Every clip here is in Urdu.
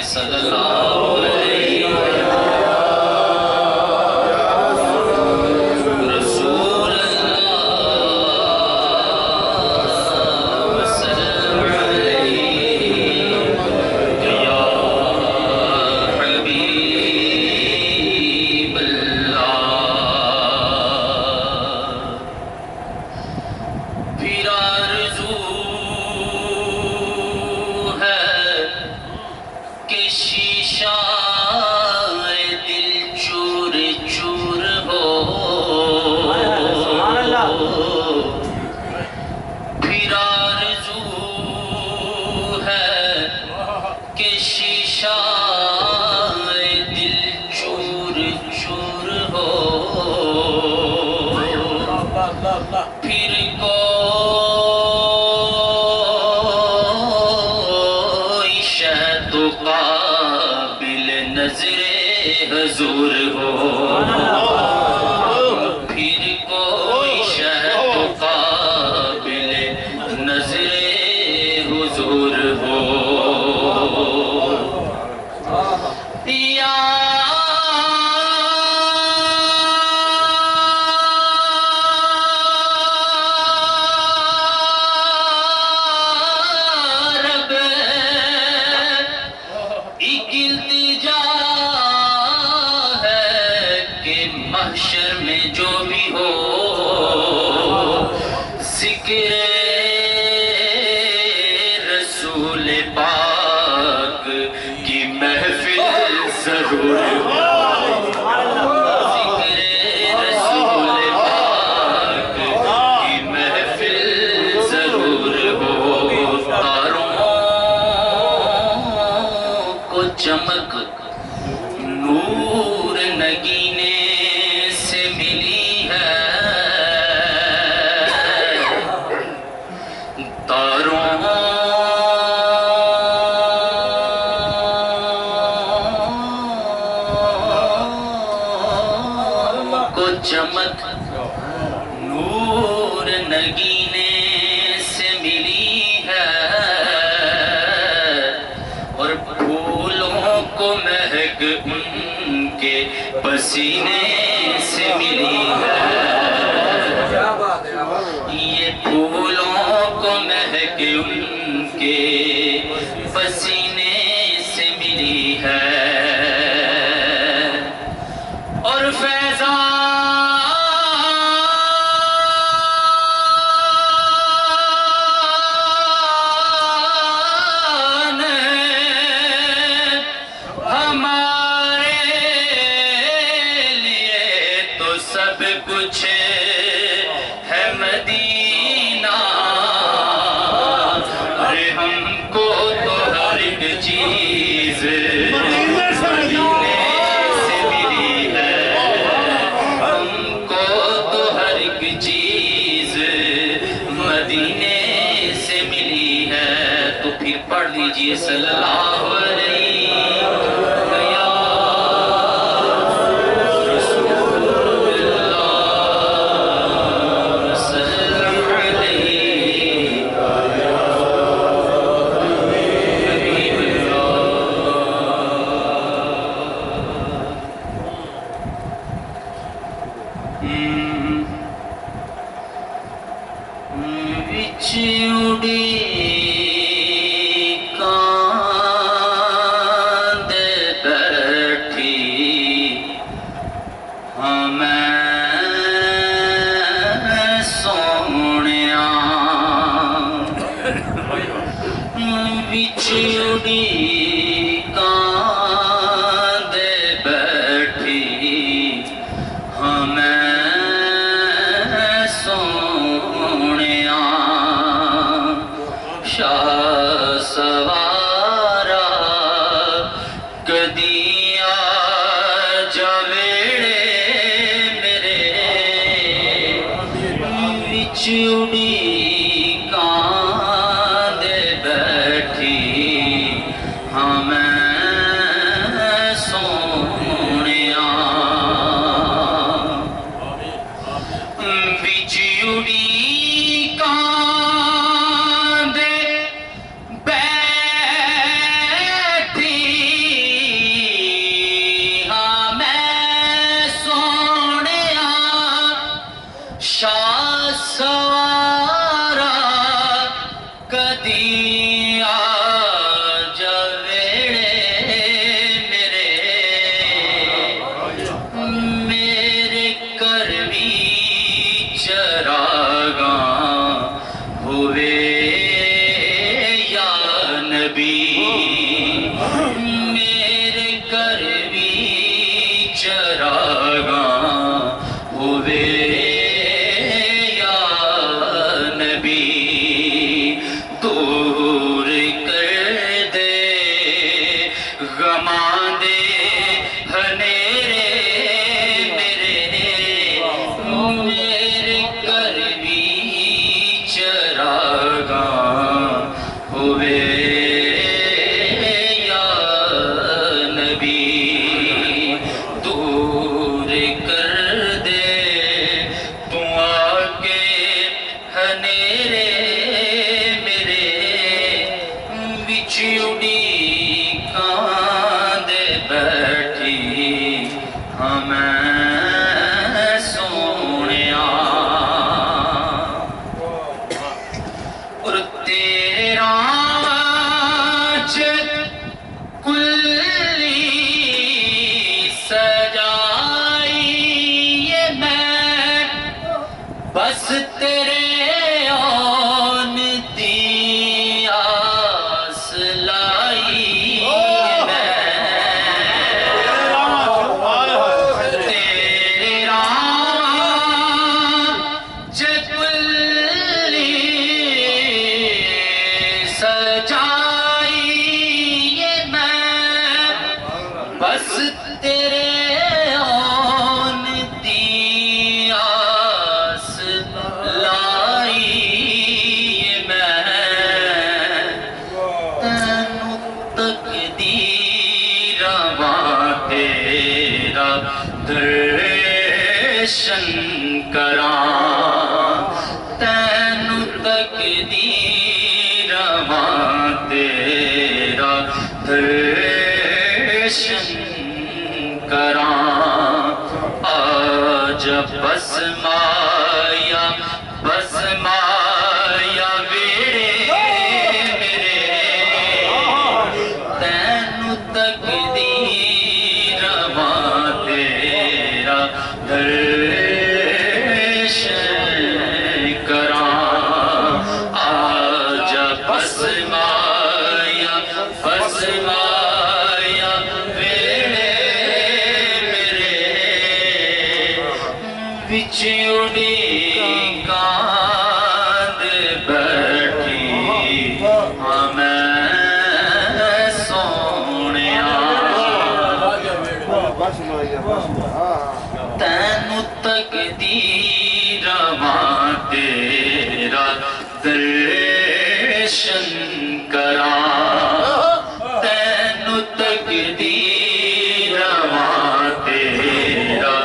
دیجئے صلی اللہ علیہ رسول اللہ وسلم علیہ یا حبیب اللہ پھر آرزو شیشہ دل چور چور ہو پھر آرزو ہے کہ شیشہ دل چور چور ہو پھر کوئی شہد قابل نظر حضور ہو پھر کوئی شہد قابل نظر حضور ہو یا محشر میں جو بھی ہو ذکر رسول پاک کی محفل ضرور ہو ذکر رسول پاک کی محفل ضرور ہو تاروں کو چمک نور نگینے سے ملی ہے تاروں کو چمک نور نگینے سے ملی ہے اور پھولوں کو مہک ان کے پسینے سے ملی ہے یہ پھولوں کو مہک ان کے پسینے سے ملی ہے اور فیضان ہمارے لیے تو سب کچھ ہے مدینہ ارے ہم کو تو ہر ایک چیز مدینے سے ملی ہے ہم کو تو ہر ایک چیز مدینے سے ملی ہے تو پھر پڑھ لیجئے صلی اللہ علیہ چوڑی کاند بیٹھی ہمیں سونیا بچھڑی کاند بیٹھی ہمیں شاہ سوارا کدیا جاویڑے میرے بچھڑی کاند بیٹھی ہمیں سونیا بچھڑی کاند بیٹھی بس تیرے آن دی آس لائی تیرے رام جکلی سجائی میں بس تیرے درشن کراں تینو تقدیر ماں تیرا درشن کراں آج بس مایا ویڑے میرے تینو تقدیر ماں تیرا درشن کراں آج بس مایا ویڑے میرے بچ اڑی کاند بیٹھی ہاں میں سونیا تینو تقدیر ماں تیرا درشن کراں تینو تقدیر ماں تیرا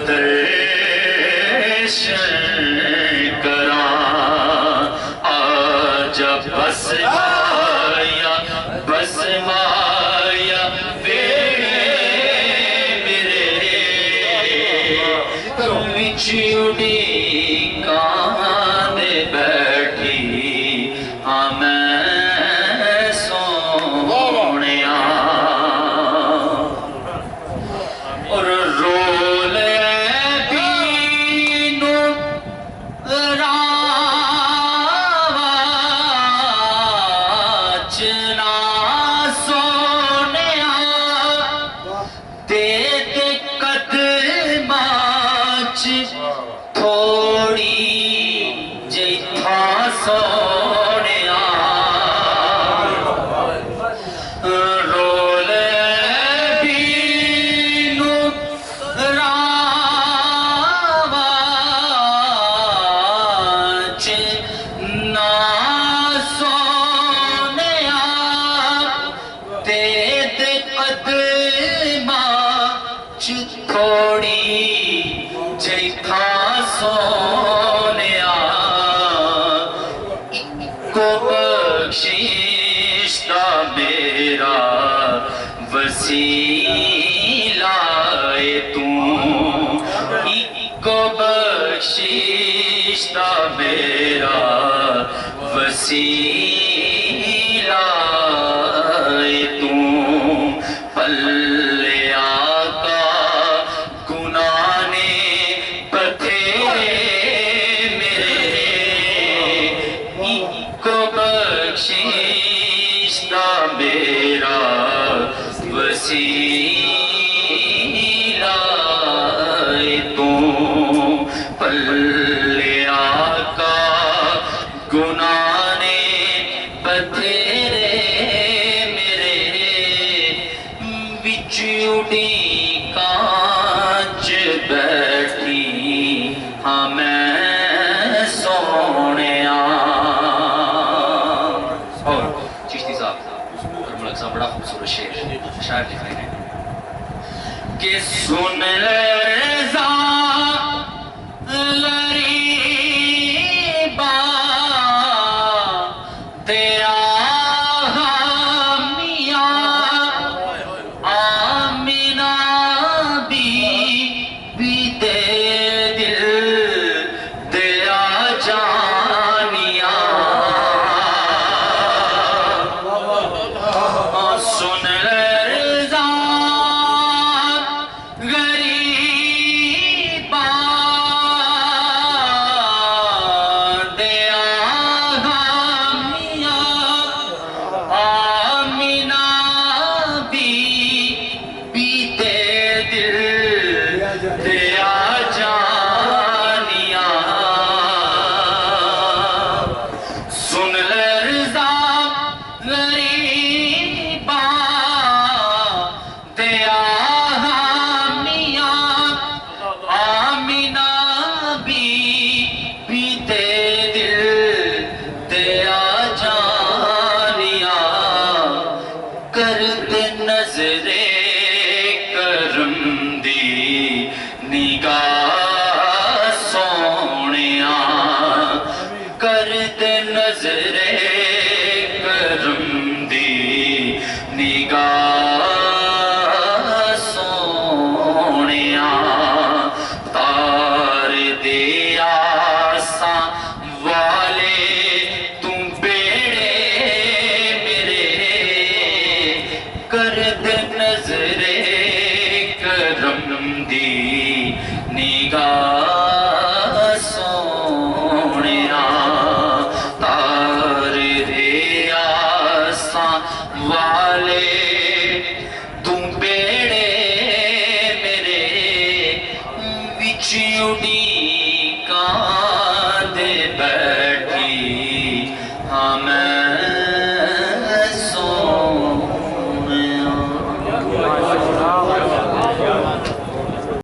درشن کراں آج بس مایا چوڑی کان بیٹھی ہاں میں سونیا اور رول بینو راچنا سونیا دے قدماچ تھوڑی جی تھا سونیا رول بینو راچ نا سونیا دید قدماچ تھوڑی جی تھا سونیا کو بخششتا میرا وسیلہ تو کو بخششتا میرا وسیلہ رشتہ میرا وسیلہ تو پلے آقا گناہ نے بتھیرے میرے بچ اڑی کانچ بیٹھی ہاں میں سونے اور چشتی صاحب اور ملک صاحب بڑا خوبصورت شعر شاعر لکھ رہے ہیں کہ سن رضا غریبا تیرا میاں آمینہ بی دے دل دیا جانیا سن رضا غریبا دیا میاں آمینہ بی دے دل دیا جانیا سن رضا غریبا دیا میاں آمینہ بی دے دل دیا جانیا کرتے نظر کرم دی نگاہ سونیا کرتے نظر کرم دی نگاہ